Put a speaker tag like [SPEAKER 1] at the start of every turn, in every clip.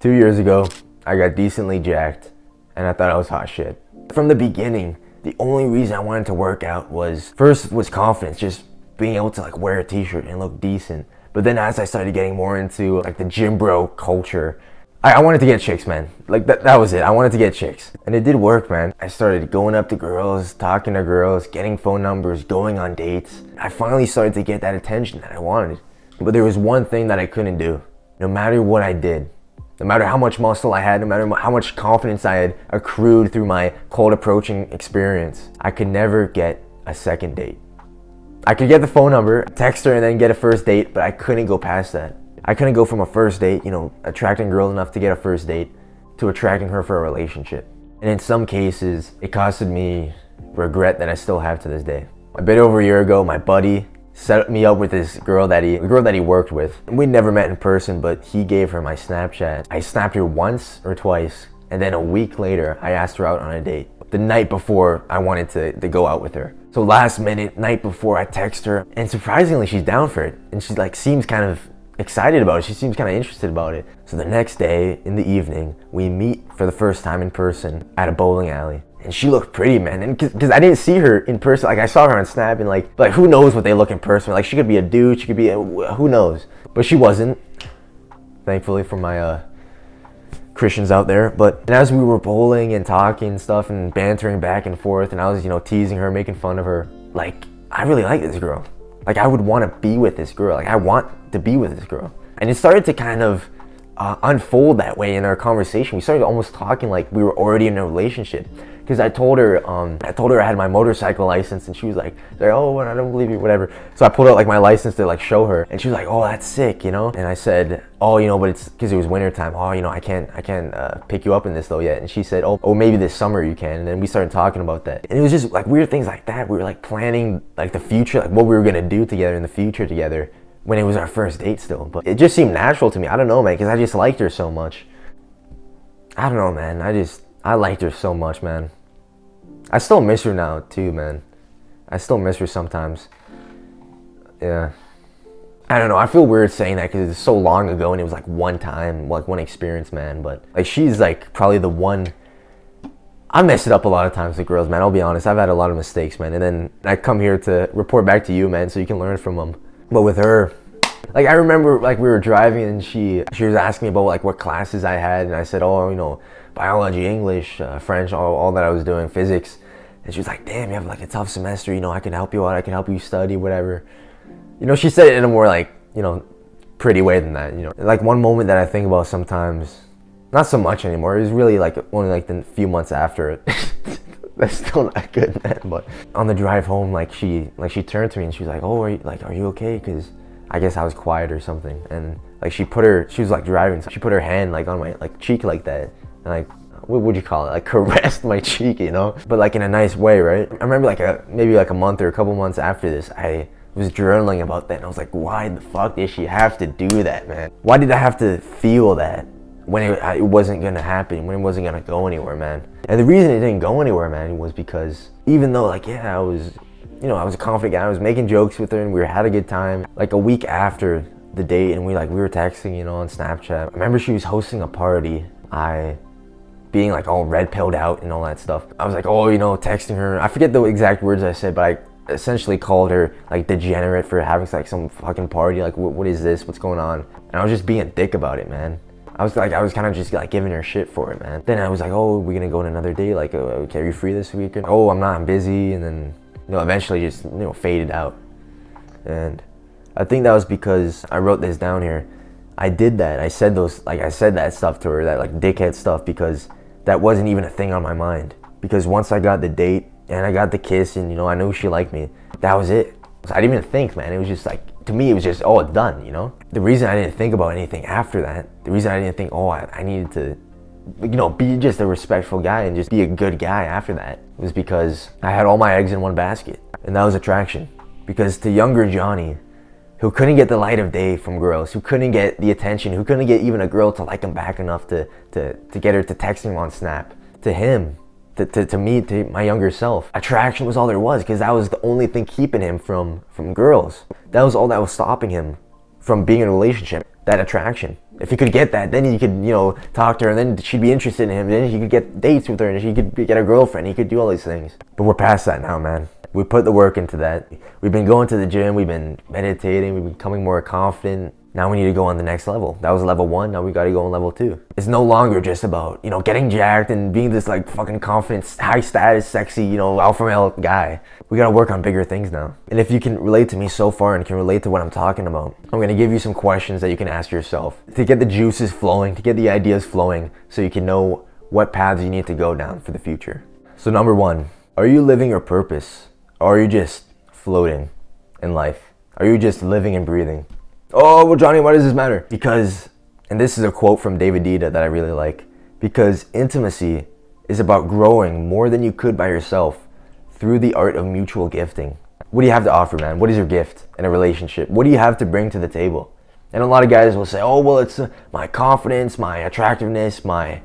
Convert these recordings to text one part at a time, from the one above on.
[SPEAKER 1] 2 years ago, I got decently jacked, and I thought I was hot shit. From the beginning, the only reason I wanted to work out was, first was confidence, just being able to like wear a t-shirt and look decent. But then as I started getting more into like the gym bro culture, I wanted to get chicks, man. Like that was it. I wanted to get chicks. And it did work, man. I started going up to girls, talking to girls, getting phone numbers, going on dates. I finally started to get that attention that I wanted. But there was one thing that I couldn't do. No matter what I did, no matter how much muscle I had, no matter how much confidence I had accrued through my cold approaching experience, I could never get a second date. I could get the phone number, text her, and then get a first date, but I couldn't go past that. I couldn't go from a first date, attracting a girl enough to get a first date, to attracting her for a relationship. And in some cases, it costed me regret that I still have to this day. A bit over a year ago, my buddy set me up with this girl that he worked with. We never met in person, but he gave her my Snapchat. I snapped her once or twice, and then a week later, I asked her out on a date. The night before I wanted to go out with her. So last minute, night before, I text her, and surprisingly, she's down for it. And she seems kind of excited about it. She seems kind of interested about it. So the next day, in the evening, we meet for the first time in person at a bowling alley. And she looked pretty, man. And because I didn't see her in person, like I saw her on Snap, and like who knows what they look in person. Like she could be a dude, she could be who knows. But she wasn't, thankfully, for my Christians out there. But as we were bowling and talking and stuff and bantering back and forth, and I was teasing her, making fun of her, like I really like this girl. Like I would want to be with this girl. Like I want to be with this girl. And it started to kind of unfold that way in our conversation. We started almost talking like we were already in a relationship. Because I told her I had my motorcycle license, and she was like, oh, I don't believe you, whatever. So I pulled out like my license to like show her, and she was like, oh, that's sick, And I said, oh, but it's because it was winter time. Oh, I can't pick you up in this though yet. And she said, oh, maybe this summer you can. And then we started talking about that. And it was just like weird things like that. We were like planning like the future, like what we were gonna do together in the future together when it was our first date still. But it just seemed natural to me. I don't know, man, because I just liked her so much. I don't know, man. I liked her so much, man. I still miss her now too, man. I still miss her sometimes. Yeah. I don't know, I feel weird saying that because it's so long ago and it was like one time, like one experience, man. But like she's like probably the one. I messed it up a lot of times with girls, man. I'll be honest, I've had a lot of mistakes, man. And then I come here to report back to you, man, so you can learn from them. But with her, like I remember like we were driving and she was asking me about like what classes I had, and I said, biology, English, French, all that I was doing, physics. And she was like, damn, you have like a tough semester, I can help you out, I can help you study, whatever. She said it in a more like, pretty way than that, Like one moment that I think about sometimes, not so much anymore, it was really like only like the few months after it. That's still not good, man. But on the drive home, like she turned to me and she was like, oh, are you okay? Because I guess I was quiet or something. And like she was like driving, so she put her hand like on my like cheek like that. And like, what would you call it? Like caressed my cheek, But like in a nice way, right? I remember maybe like a month or a couple months after this, I was journaling about that, and I was like, why the fuck did she have to do that, man? Why did I have to feel that when it wasn't gonna happen, when it wasn't gonna go anywhere, man? And the reason it didn't go anywhere, man, was because even though like, yeah, I was a confident guy, I was making jokes with her and we had a good time. Like a week after the date, and we were texting, on Snapchat. I remember she was hosting a party. Being like all red pilled out and all that stuff. I was like, texting her. I forget the exact words I said, but I essentially called her like degenerate for having like some fucking party. Like, what is this? What's going on? And I was just being a dick about it, man. I was kind of just like giving her shit for it, man. Then I was like, oh, we're gonna go on another date. Like, okay, are you free this weekend? Oh, I'm not, I'm busy. And then, eventually just, faded out. And I think that was because I wrote this down here. I did that. I said that stuff to her, that like dickhead stuff, because that wasn't even a thing on my mind. Because once I got the date and I got the kiss and, I knew she liked me, that was it. So I didn't even think, man. It was just like, to me, it was just, it's done, The reason I didn't think about anything after that, the reason I didn't think, I needed to, be just a respectful guy and just be a good guy after that, was because I had all my eggs in one basket. And that was attraction. Because to younger Johnny, who couldn't get the light of day from girls, who couldn't get the attention, who couldn't get even a girl to like him back enough to get her to text him on Snap, to him, to me, to my younger self, attraction was all there was, because that was the only thing keeping him from girls. That was all that was stopping him from being in a relationship, that attraction. If he could get that, then he could, you know, talk to her, and then she'd be interested in him. Then he could get dates with her, and she could get a girlfriend. He could do all these things. But we're past that now, man. We put the work into that. We've been going to the gym. We've been meditating. We've been becoming more confident. Now we need to go on the next level. That was level 1. Now we got to go on level 2. It's no longer just about, you know, getting jacked and being this like fucking confident, high status, sexy, you know, alpha male guy. We got to work on bigger things now. And if you can relate to me so far and can relate to what I'm talking about, I'm going to give you some questions that you can ask yourself to get the juices flowing, to get the ideas flowing, so you can know what paths you need to go down for the future. So number 1, are you living your purpose? Or are you just floating in life? Are you just living and breathing? Oh, well, Johnny, why does this matter? Because, and this is a quote from David Dita that I really like, because intimacy is about growing more than you could by yourself through the art of mutual gifting. What do you have to offer, man? What is your gift in a relationship? What do you have to bring to the table? And a lot of guys will say, oh, well, it's my confidence, my attractiveness, my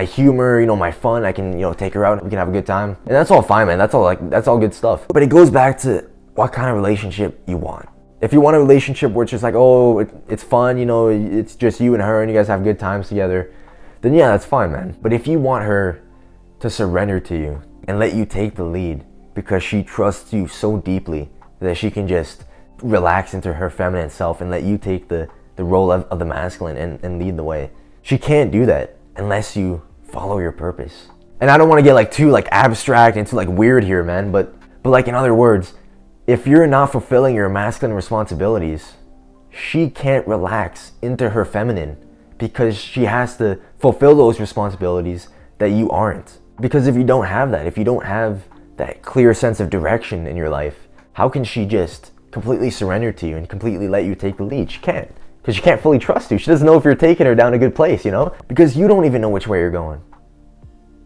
[SPEAKER 1] humor, you know, my fun. I can, you know, take her out. We can have a good time. And that's all fine, man. That's all good stuff. But it goes back to what kind of relationship you want. If you want a relationship where it's just like, oh, it's fun, you know, it's just you and her and you guys have good times together, then yeah, that's fine, man. But if you want her to surrender to you and let you take the lead because she trusts you so deeply that she can just relax into her feminine self and let you take the role of the masculine and lead the way, she can't do that unless you follow your purpose. And I don't want to get like too like abstract and too like weird here, man, but like in other words, if you're not fulfilling your masculine responsibilities, she can't relax into her feminine because she has to fulfill those responsibilities that you aren't. Because if you don't have that, if you don't have that clear sense of direction in your life, how can she just completely surrender to you and completely let you take the lead? She can't. Because she can't fully trust you. She doesn't know if you're taking her down a good place, you know? Because you don't even know which way you're going.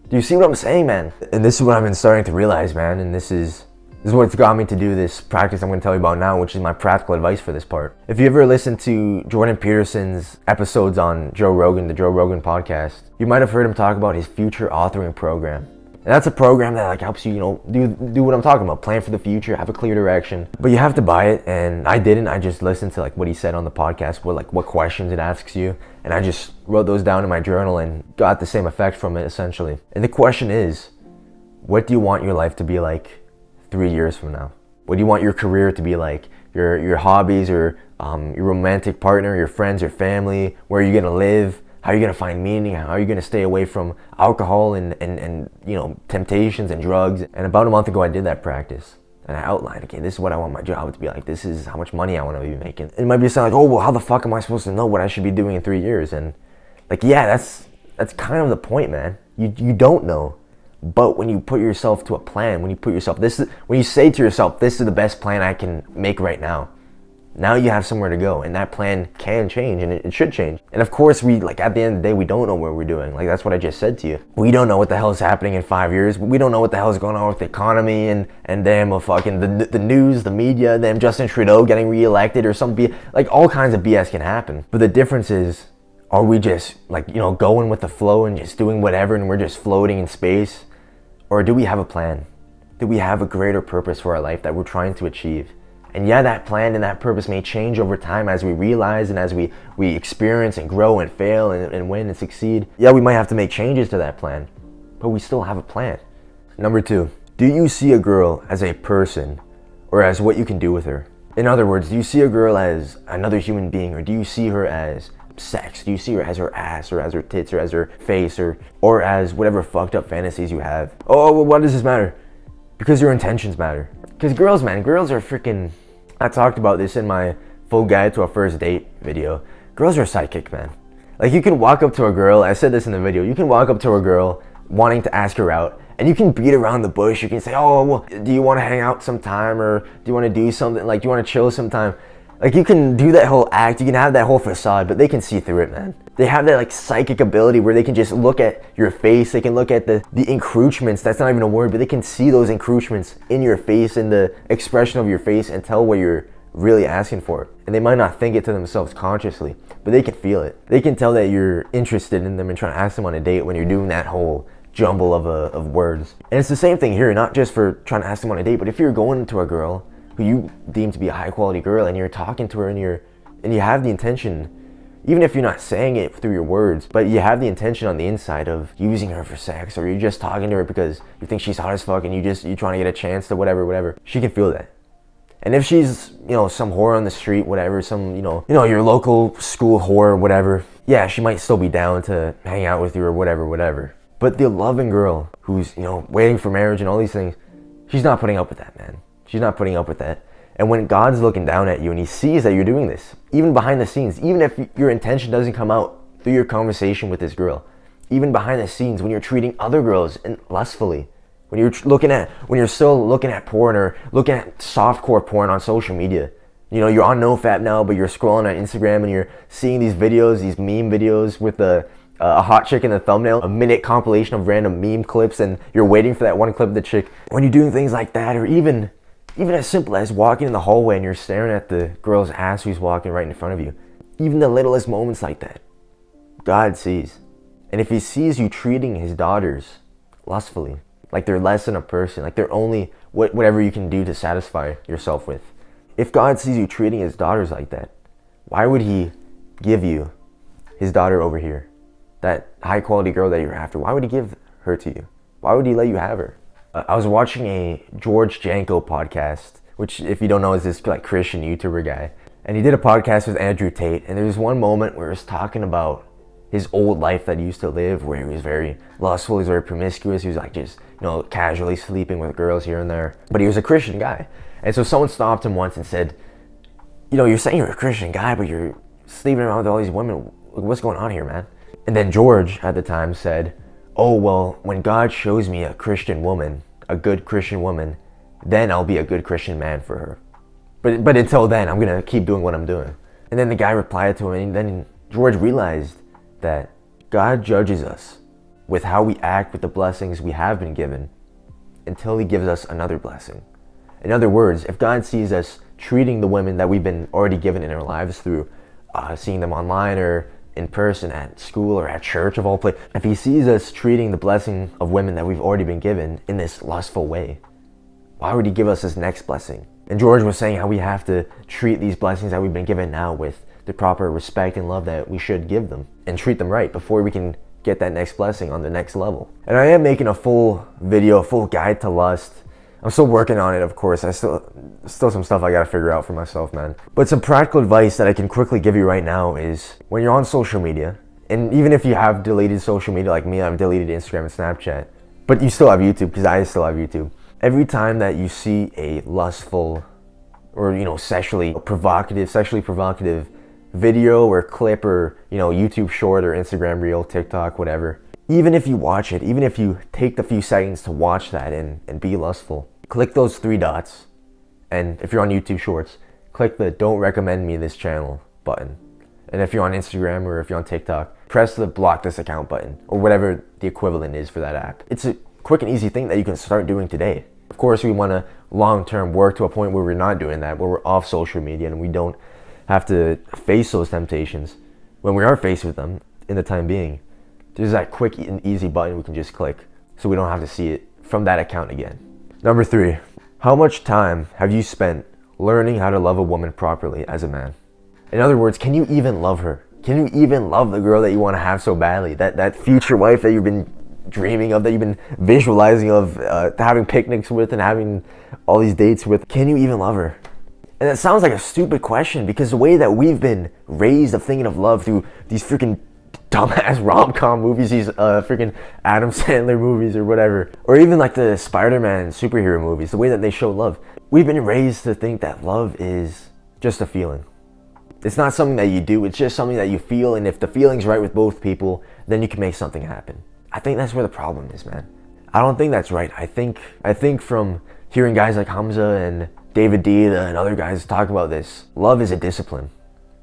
[SPEAKER 1] Do you see what I'm saying, man? And this is what I've been starting to realize, man. And this is what's got me to do this practice I'm going to tell you about now, which is my practical advice for this part. If you ever listened to Jordan Peterson's episodes on Joe Rogan, the Joe Rogan podcast, you might have heard him talk about his future authoring program. And that's a program that like helps you, you know, do what I'm talking about, plan for the future, have a clear direction. But you have to buy it, and I didn't. I just listened to like what he said on the podcast, what questions it asks you, and I just wrote those down in my journal and got the same effect from it essentially. And the question is, what do you want your life to be like 3 years from now? What do you want your career to be like? Your hobbies, or your romantic partner, your friends, your family, where are you gonna live? How are you gonna find meaning? How are you gonna stay away from alcohol and you know, temptations and drugs? And about a month ago I did that practice. And I outlined, okay, this is what I want my job to be like. This is how much money I want to be making. It might be something like, oh, well, how the fuck am I supposed to know what I should be doing in 3 years? And like, yeah, that's kind of the point, man. You don't know. But when you put yourself to a plan, when you say to yourself, this is the best plan I can make right now, now you have somewhere to go, and that plan can change, and it should change. And of course, we, like, at the end of the day, we don't know what we're doing. Like, that's what I just said to you. We don't know what the hell is happening in 5 years. We don't know what the hell is going on with the economy and damn fucking the news, the media, damn Justin Trudeau getting reelected or some like all kinds of BS can happen. But the difference is, are we just like, you know, going with the flow and just doing whatever and we're just floating in space? Or do we have a plan? Do we have a greater purpose for our life that we're trying to achieve? And yeah, that plan and that purpose may change over time as we realize and as we experience and grow and fail and win and succeed. Yeah, we might have to make changes to that plan, but we still have a plan. Number 2, do you see a girl as a person or as what you can do with her? In other words, do you see a girl as another human being, or do you see her as sex? Do you see her as her ass or as her tits or as her face or as whatever fucked up fantasies you have? Oh, well, why does this matter? Because your intentions matter. Because girls, man, girls are freaking... I talked about this in my full guide to a first date video. Girls are psychic, man. Like, you can walk up to a girl, I said this in the video, you can walk up to a girl wanting to ask her out, and you can beat around the bush. You can say, oh, well, do you want to hang out sometime, or do you want to do something, like, do you want to chill sometime? Like, you can do that whole act, you can have that whole facade, but they can see through it, man. They have that, like, psychic ability where they can just look at your face, they can look at the encroachments, that's not even a word, but they can see those encroachments in your face, in the expression of your face, and tell what you're really asking for. And they might not think it to themselves consciously, but they can feel it. They can tell that you're interested in them and trying to ask them on a date when you're doing that whole jumble of words. And it's the same thing here, not just for trying to ask them on a date, but if you're going to a girl who you deem to be a high quality girl and you're talking to her and you have the intention Even if you're not saying it through your words, but you have the intention on the inside of using her for sex, or you're just talking to her because you think she's hot as fuck and you're trying to get a chance to whatever, she can feel that. And if she's, some whore on the street, whatever, some, your local school whore, whatever, yeah, she might still be down to hang out with you or whatever. But the loving girl who's, waiting for marriage and all these things, she's not putting up with that, man. She's not putting up with that. And when God's looking down at you and he sees that you're doing this, even behind the scenes, even if your intention doesn't come out through your conversation with this girl, even behind the scenes, when you're treating other girls lustfully, when you're still looking at porn or looking at softcore porn on social media, you're on NoFap now, but you're scrolling on Instagram and you're seeing these videos, these meme videos with a hot chick in the thumbnail, a minute compilation of random meme clips, and you're waiting for that one clip of the chick. When you're doing things like that, or even as simple as walking in the hallway and you're staring at the girl's ass who's walking right in front of you, even the littlest moments like that, God sees. And if he sees you treating his daughters lustfully, like they're less than a person, like they're only whatever you can do to satisfy yourself with, if God sees you treating his daughters like that, why would he give you his daughter over here? That high quality girl that you're after, why would he give her to you? Why would he let you have her? I was watching a George Janko podcast, which, if you don't know, is this like Christian YouTuber guy. And he did a podcast with Andrew Tate. And there was one moment where he was talking about his old life that he used to live, where he was very lustful, he was very promiscuous, he was like just, casually sleeping with girls here and there. But he was a Christian guy. And so someone stopped him once and said, you're saying you're a Christian guy, but you're sleeping around with all these women. What's going on here, man? And then George at the time said, oh, well, when God shows me a Christian woman, a good Christian woman, then I'll be a good Christian man for her. But until then, I'm going to keep doing what I'm doing. And then the guy replied to him, and then George realized that God judges us with how we act with the blessings we have been given until he gives us another blessing. In other words, if God sees us treating the women that we've been already given in our lives through seeing them online or in person at school or at church of all places, if he sees us treating the blessing of women that we've already been given in this lustful way, why would he give us this next blessing? And George was saying how we have to treat these blessings that we've been given now with the proper respect and love that we should give them, and treat them right before we can get that next blessing on the next level. And I am making a full video, a full guide to lust. I'm still working on it, of course. I still some stuff I gotta figure out for myself, man. But some practical advice that I can quickly give you right now is, when you're on social media, and even if you have deleted social media like me, I've deleted Instagram and Snapchat, but you still have YouTube, because I still have YouTube. Every time that you see a lustful or sexually provocative video or clip, or YouTube short or Instagram reel, TikTok, whatever, even if you watch it, even if you take the few seconds to watch that and be lustful, click those 3 dots, and if you're on YouTube Shorts, click the don't recommend me this channel button. And if you're on Instagram or if you're on TikTok, press the block this account button, or whatever the equivalent is for that app. It's a quick and easy thing that you can start doing today. Of course, we want to long-term work to a point where we're not doing that, where we're off social media and we don't have to face those temptations. When we are faced with them in the time being, there's that quick and easy button we can just click, so we don't have to see it from that account again. Number 3, how much time have you spent learning how to love a woman properly as a man? In other words, can you even love her? Can you even love the girl that you want to have so badly? That future wife that you've been dreaming of, that you've been visualizing of, having picnics with and having all these dates with. Can you even love her? And that sounds like a stupid question, because the way that we've been raised of thinking of love through these freaking dumbass rom-com movies, these freaking Adam Sandler movies or whatever, or even like the Spider-Man superhero movies, the way that they show love, we've been raised to think that love is just a feeling. It's not something that you do, it's just something that you feel, and if the feeling's right with both people, then you can make something happen. I think that's where the problem is, man. I don't think that's right. I think from hearing guys like Hamza and David Deida and other guys talk about this, love is a discipline.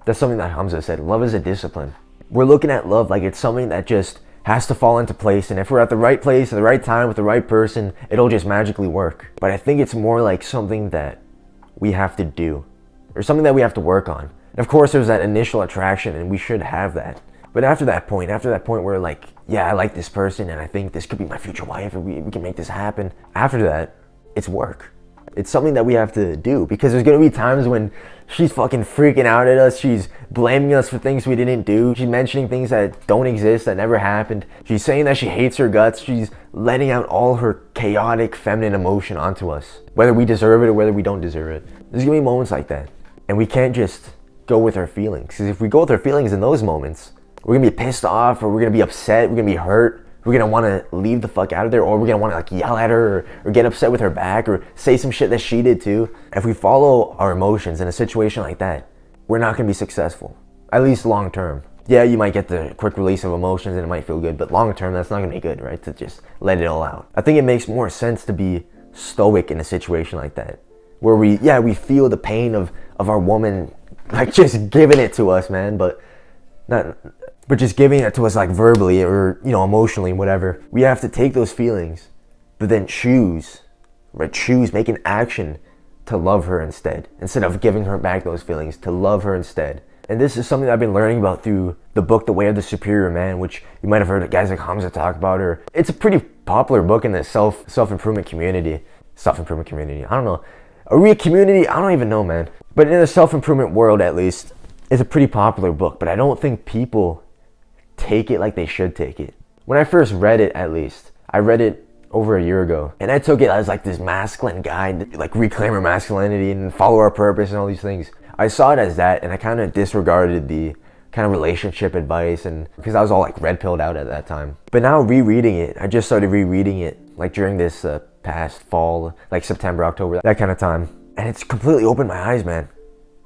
[SPEAKER 1] That's something that Hamza said. Love is a discipline. We're looking at love like it's something that just has to fall into place, and if we're at the right place at the right time with the right person, it'll just magically work. But I think it's more like something that we have to do, or something that we have to work on. And of course, there's that initial attraction, and we should have that. But after that point where like, yeah, I like this person and I think this could be my future wife, or we can make this happen. After that, it's work. It's something that we have to do, because there's gonna be times when she's fucking freaking out at us. She's blaming us for things we didn't do. She's mentioning things that don't exist, that never happened. She's saying that she hates her guts. She's letting out all her chaotic feminine emotion onto us, whether we deserve it or whether we don't deserve it. There's gonna be moments like that, and we can't just go with our feelings, because if we go with our feelings in those moments, we're gonna be pissed off, or we're gonna be upset, we're gonna be hurt. We're gonna wanna leave the fuck out of there, or we're gonna wanna like yell at her, or get upset with her back, or say some shit that she did too. If we follow our emotions in a situation like that, we're not gonna be successful, at least long term. Yeah, you might get the quick release of emotions and it might feel good, but long term, that's not gonna be good, right? To just let it all out. I think it makes more sense to be stoic in a situation like that, where we feel the pain of our woman, like just giving it to us, man, but just giving it to us like verbally or, you know, emotionally, whatever. We have to take those feelings, but then make an action to love her instead of giving her back those feelings, to love her instead. And this is something I've been learning about through the book, The Way of the Superior Man, which you might have heard guys like Hamza talk about, or it's a pretty popular book in the self-improvement community. I don't know. Are we a community? I don't even know, man. But in the self-improvement world, at least, it's a pretty popular book, but I don't think people take it like they should take it. When I first read it, at least, I read it over a year ago, and I took it as like this masculine guide, like reclaim our masculinity and follow our purpose and all these things. I saw it as that, and I kind of disregarded the kind of relationship advice, and because I was all like red pilled out at that time. But now rereading it, I just started rereading it like during this past fall, like September, October, that kind of time, and it's completely opened my eyes, man.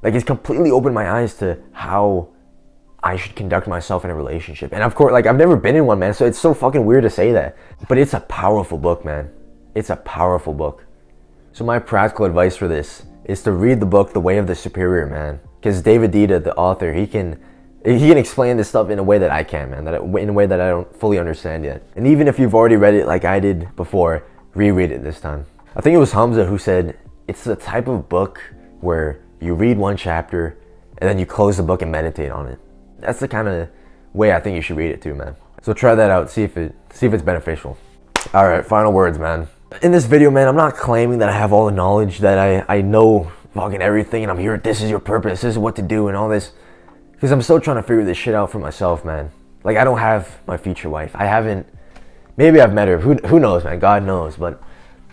[SPEAKER 1] Like, it's completely opened my eyes to how I should conduct myself in a relationship. And of course, like, I've never been in one, man, so it's so fucking weird to say that. But it's a powerful book, man. It's a powerful book. So my practical advice for this is to read the book, The Way of the Superior Man. Because David Dita, the author, he can explain this stuff in a way that I can, man. In a way that I don't fully understand yet. And even if you've already read it like I did before, reread it this time. I think it was Hamza who said, it's the type of book where you read one chapter and then you close the book and meditate on it. That's the kind of way I think you should read it too, man. So try that out, see if it's beneficial. All right, final words, man. In this video, man, I'm not claiming that I have all the knowledge, that I know fucking everything, and I'm here, this is your purpose, this is what to do, and all this. Because I'm still trying to figure this shit out for myself, man. Like, I don't have my future wife. I haven't, maybe I've met her, who knows, man, God knows, but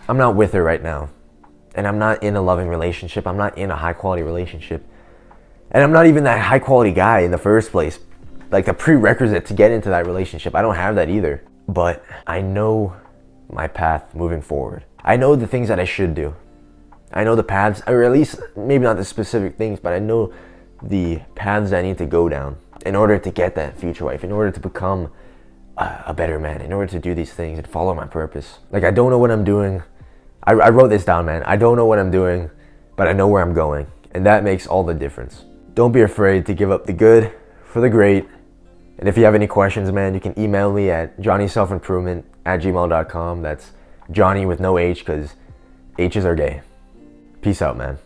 [SPEAKER 1] I'm not with her right now. And I'm not in a loving relationship. I'm not in a high quality relationship. And I'm not even that high quality guy in the first place. Like, the prerequisite to get into that relationship, I don't have that either. But I know my path moving forward. I know the things that I should do. I know the paths, or at least maybe not the specific things, but I know the paths I need to go down in order to get that future wife, in order to become a better man, in order to do these things and follow my purpose. Like, I don't know what I'm doing. I wrote this down, man. I don't know what I'm doing, but I know where I'm going. And that makes all the difference. Don't be afraid to give up the good for the great. And if you have any questions, man, you can email me at johnnyselfimprovement@gmail.com. That's Johnny with no H, because H's are gay. Peace out, man.